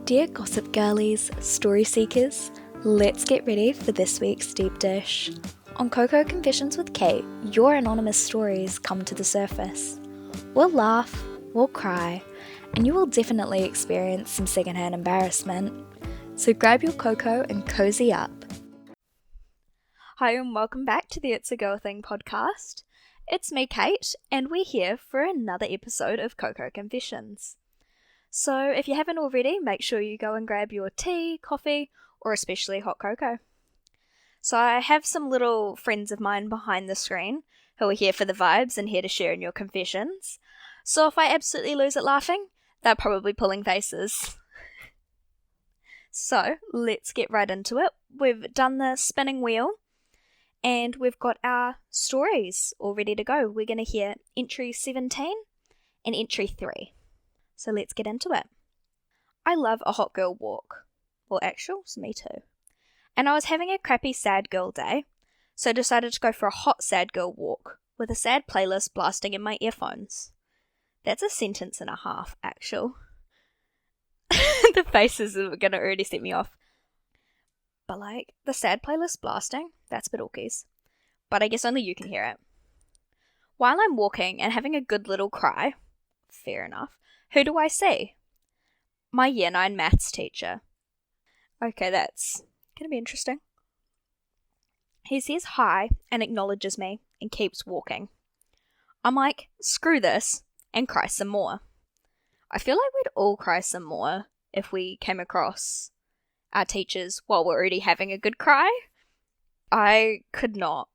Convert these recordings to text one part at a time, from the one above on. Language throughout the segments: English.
Dear gossip girlies, story seekers, let's get ready for this week's deep dish. On Cocoa Confessions with Kate, your anonymous stories come to the surface. We'll laugh, we'll cry, and you will definitely experience some secondhand embarrassment. So grab your cocoa and cozy up. Hi and welcome back to the It's a Girl Thing podcast. It's me, Kate, and we're here for another episode of Cocoa Confessions. So if you haven't already, make sure you go and grab your tea, coffee, or especially hot cocoa. So I have some little friends of mine behind the screen who are here for the vibes and here to share in your confessions. So if I absolutely lose it laughing, they're probably pulling faces. So let's get right into it. We've done the spinning wheel and we've got our stories all ready to go. We're going to hear entry 17 and entry 3. So let's get into it. I love a hot girl walk. Well, actually, it's me too. And I was having a crappy sad girl day, so I decided to go for a hot sad girl walk with a sad playlist blasting in my earphones. That's a sentence and a half, actual. The faces are going to already set me off. But like, the sad playlist blasting, that's a bit orkies. But I guess only you can hear it. While I'm walking and having a good little cry, fair enough, who do I see? My Year 9 maths teacher. Okay, that's going to be interesting. He says hi and acknowledges me and keeps walking. I'm like, screw this, and cry some more. I feel like we'd all cry some more if we came across our teachers while we're already having a good cry. I could not.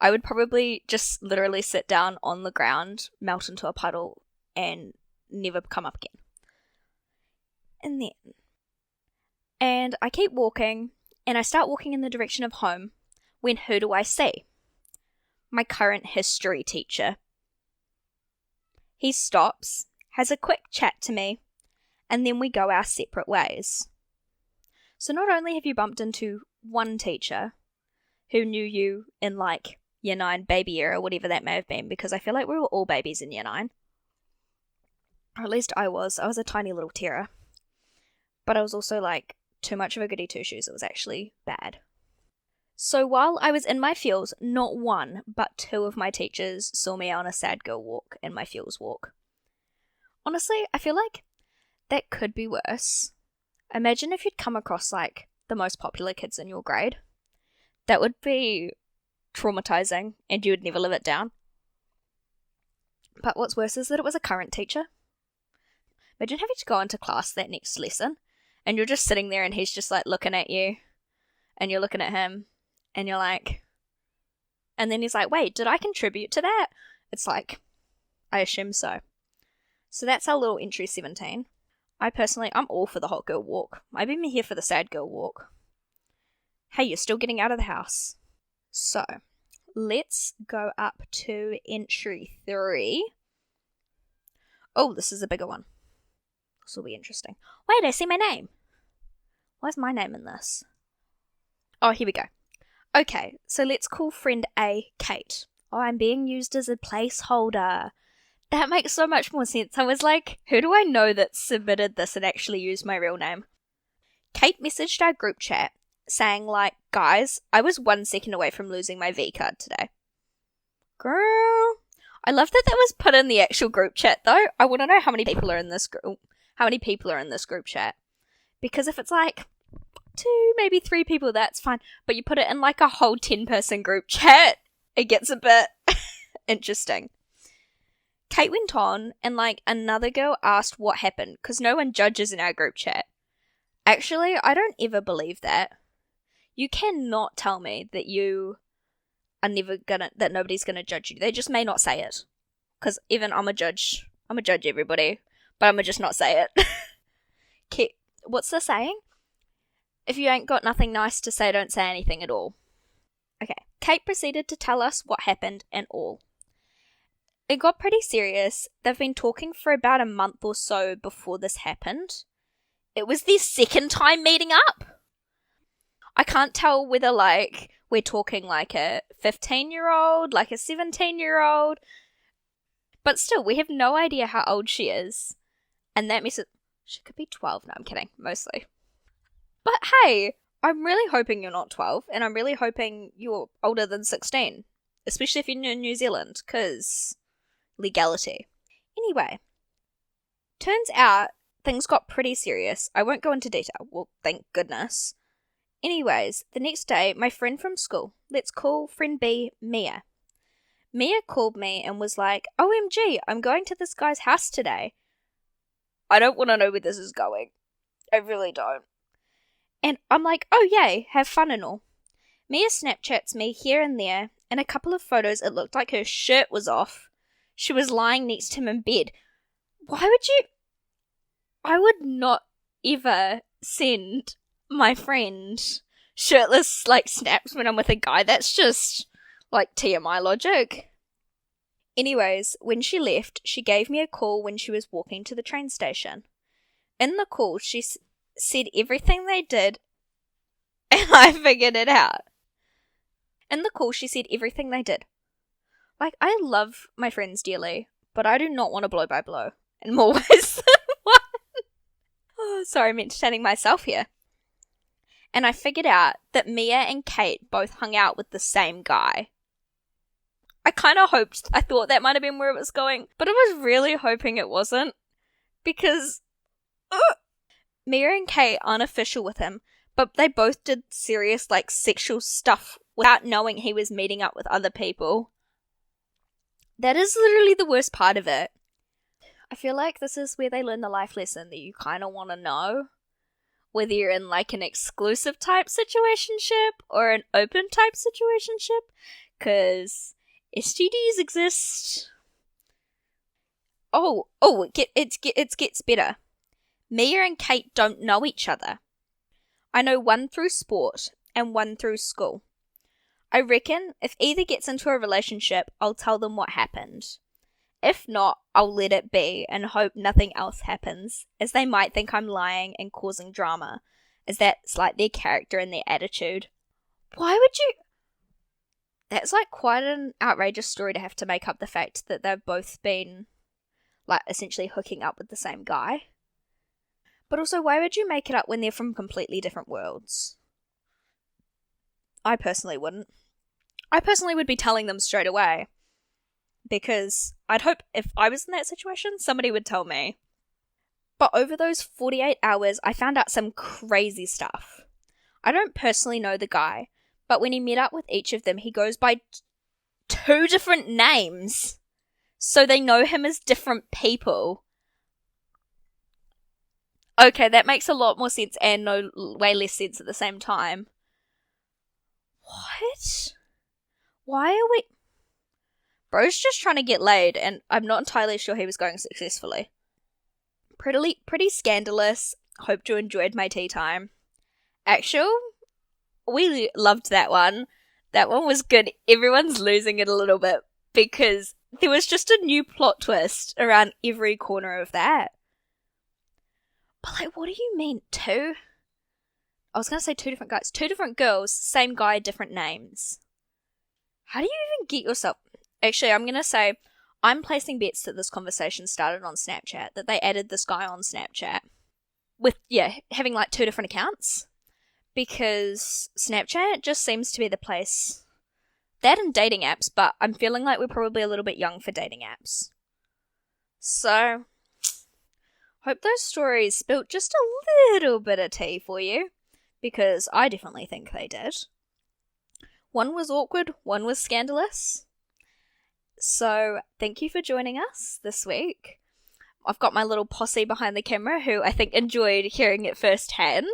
I would probably just literally sit down on the ground, melt into a puddle, and never come up again. And I keep walking, and I start walking in the direction of home, when who do I see? My current history teacher. He stops, has a quick chat to me, and then we go our separate ways. So not only have you bumped into one teacher who knew you in like Year 9 baby era, whatever that may have been, because I feel like we were all babies in Year 9. Or at least I was. I was a tiny little terror. But I was also like too much of a goody two-shoes. It was actually bad. So while I was in my feels, not one, but two of my teachers saw me on a sad girl walk in my feels walk. Honestly, I feel like that could be worse. Imagine if you'd come across like the most popular kids in your grade. That would be traumatizing and you would never live it down. But what's worse is that it was a current teacher. Imagine having to go into class that next lesson and you're just sitting there and he's just like looking at you and you're looking at him and you're like, and then he's like, wait, did I contribute to that? It's like, I assume so. So that's our little entry 17. I'm all for the hot girl walk. I've been here for the sad girl walk. Hey, you're still getting out of the house. So let's go up to entry 3. Oh, this is a bigger one. This will be interesting. Wait, I see my name. Why's my name in this? Oh, here we go. Okay, so let's call friend A Kate. Oh, I'm being used as a placeholder. That makes so much more sense. I was like, who do I know that submitted this and actually used my real name? Kate messaged our group chat saying like, guys, I was 1 second away from losing my V card today. Girl. I love that was put in the actual group chat though. I want to know how many people are in this group. How many people are in this group chat? Because if it's like 2, maybe 3 people, that's fine. But you put it in like a whole 10-person group chat, it gets a bit interesting. Kate went on and like another girl asked what happened because no one judges in our group chat. Actually, I don't ever believe that. You cannot tell me that you are that nobody's gonna judge you. They just may not say it. Because even I'm a judge everybody. But I'ma just not say it. What's the saying? If you ain't got nothing nice to say, don't say anything at all. Okay. Kate proceeded to tell us what happened and all. It got pretty serious. They've been talking for about a month or so before this happened. It was their second time meeting up. I can't tell whether like we're talking like a 15-year-old, like a 17-year-old. But still, we have no idea how old she is. And that message, She could be 12. No, I'm kidding. Mostly. But hey, I'm really hoping you're not 12, and I'm really hoping you're older than 16. Especially if you're in New Zealand, because legality. Anyway, turns out things got pretty serious. I won't go into detail. Well, thank goodness. Anyways, the next day, my friend from school, let's call friend B Mia. Mia called me and was like, OMG, I'm going to this guy's house today. I don't want to know where this is going. I really don't. And I'm like, oh yay, have fun and all. Mia Snapchats me here and there. In a couple of photos, it looked like her shirt was off. She was lying next to him in bed. Why would you... I would not ever send my friend shirtless, snaps when I'm with a guy. That's just, TMI logic. Anyways, when she left, she gave me a call when she was walking to the train station. In the call, she said everything they did, and I figured it out. In the call, she said everything they did. I love my friends dearly, but I do not want to blow by blow in more ways than one. Oh, sorry, I'm entertaining myself here. And I figured out that Mia and Kate both hung out with the same guy. I thought that might have been where it was going, but I was really hoping it wasn't. Because Mia and Kate aren't official with him, but they both did serious, sexual stuff without knowing he was meeting up with other people. That is literally the worst part of it. I feel like this is where they learn the life lesson that you kind of want to know. Whether you're in, an exclusive type situationship or an open type situationship. Because STDs exist. It gets better. Mia and Kate don't know each other. I know one through sport and one through school. I reckon if either gets into a relationship, I'll tell them what happened. If not, I'll let it be and hope nothing else happens, as they might think I'm lying and causing drama, as that's their character and their attitude. Why would you... That's quite an outrageous story to have to make up the fact that they've both been, essentially hooking up with the same guy. But also, why would you make it up when they're from completely different worlds? I personally wouldn't. I personally would be telling them straight away. Because I'd hope if I was in that situation, somebody would tell me. But over those 48 hours, I found out some crazy stuff. I don't personally know the guy, but when he met up with each of them, he goes by 2 different names. So they know him as different people. Okay, that makes a lot more sense and way less sense at the same time. What? Why are we... Bro's just trying to get laid, and I'm not entirely sure he was going successfully. Pretty scandalous. Hope you enjoyed my tea time. Actual, we loved that one. That one was good. Everyone's losing it a little bit because there was just a new plot twist around every corner of that. But what do you mean, 2? I was going to say 2 different guys. 2 different girls, same guy, different names. How do you even get yourself... Actually, I'm going to say, I'm placing bets that this conversation started on Snapchat, that they added this guy on Snapchat with, having 2 different accounts. Because Snapchat just seems to be the place. That and dating apps, but I'm feeling like we're probably a little bit young for dating apps. So, hope those stories spilt just a little bit of tea for you, because I definitely think they did. One was awkward, one was scandalous. So, thank you for joining us this week. I've got my little posse behind the camera who I think enjoyed hearing it firsthand.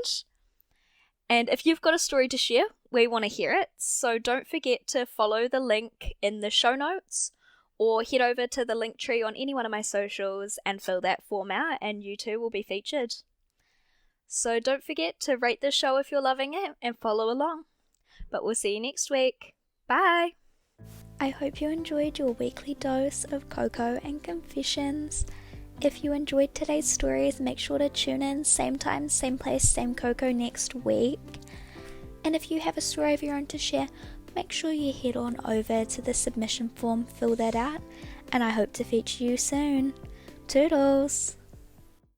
And if you've got a story to share, we want to hear it. So don't forget to follow the link in the show notes or head over to the link tree on any one of my socials and fill that form out and you too will be featured. So don't forget to rate the show if you're loving it and follow along. But we'll see you next week. Bye! I hope you enjoyed your weekly dose of Coco and Confessions. If you enjoyed today's stories, make sure to tune in same time, same place, same Coco next week. And if you have a story of your own to share, make sure you head on over to the submission form, fill that out, and I hope to feature you soon. Toodles!